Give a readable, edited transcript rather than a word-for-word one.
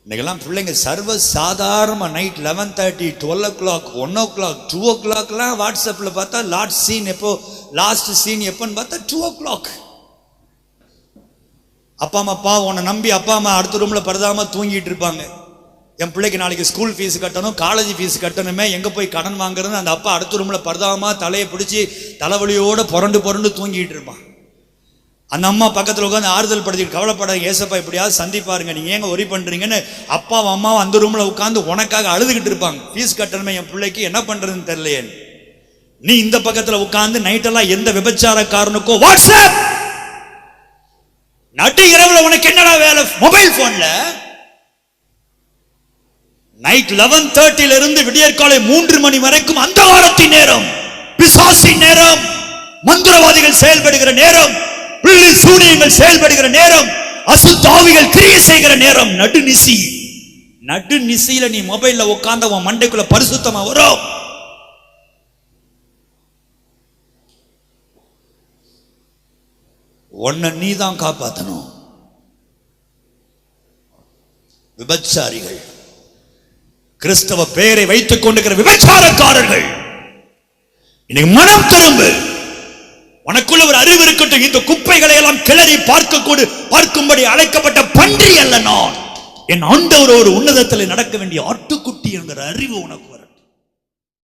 இன்னைக்கெல்லாம் பிள்ளைங்க சர்வ சாதாரணமாக நைட் 11:30, 12 o'clock, 1 o'clock, 2 o'clockலாம் வாட்ஸ்அப்பில் பார்த்தா லாஸ்ட் சீன் எப்போன்னு பார்த்தா 2 o'clock. அப்பா அம்மா உன்னை நம்பி அப்பா அம்மா அடுத்த ரூமில் பரதாமல் தூங்கிட்டு இருப்பாங்க. என் பிள்ளைக்கு நாளைக்கு ஸ்கூல் ஃபீஸ் கட்டணும், காலேஜ் ஃபீஸ் கட்டணுமே, எங்கே போய் கடன் வாங்குறது, அந்த அப்பா அடுத்த ரூமில் பரதாமல் தலையை பிடிச்சி தலைவலியோடு புரண்டு தூங்கிட்டு இருப்பான். அந்த அம்மா பக்கத்தில் உட்காந்து ஆறுதல் படுத்திட்டு, கவலைப்படாத ஏசப்பா எப்படியாவது சந்திப்பாருங்க, நீங்கள் ஏங்க ஒரி பண்ணுறீங்கன்னு அப்பாவும் அம்மாவும் அந்த ரூமில் உட்காந்து உனக்காக அழுதுகிட்டு இருப்பாங்க. ஃபீஸ் கட்டணுமே என் பிள்ளைக்கு, என்ன பண்ணுறதுன்னு தெரியலையே. நீ இந்த பக்கத்தில் உட்காந்து நைட்டெல்லாம் எந்த விபச்சாரக்காரனுக்கோ வாட்ஸ்அப், நட்டு இரவுல உனக்கு என்னடா வேலை மொபைல் போன்ல? நைட் 11:30 இருந்து விடியற்காலை 3 மணி வரைக்கும் அந்த வாரத்தின் நேரம், பிசாசின் நேரம், மந்திரவாதிகள் செயல்படுகிற நேரம், பிள்ளை சூனியங்கள் செயல்படுகிற நேரம், அசுத்தாவிகள் கிரியை செய்கிற நேரம். நடுநிசியில நீ மொபைல்ல உட்கார்ந்த உன் மண்டைக்குள்ள பரிசுத்தமா வரும். உன்னை நீ தான் காப்பாற்றணும். விபச்சாரிகள், கிறிஸ்தவ பெயரை வைத்துக் கொண்டிருக்கிற விபச்சாரக்காரர்கள், இன்னைக்கு மனம் திரும்பு. உனக்குள்ள ஒரு அறிவு இருக்கட்டும். இந்த குப்பைகளை எல்லாம் கிளறி பார்க்கும்படி அழைக்கப்பட்ட பன்றி அல்ல நான். என் ஆண்டவரோடு உன்னதத்தில் நடக்க வேண்டிய ஆட்டுக்குட்டி என்கிற அறிவு உனக்கு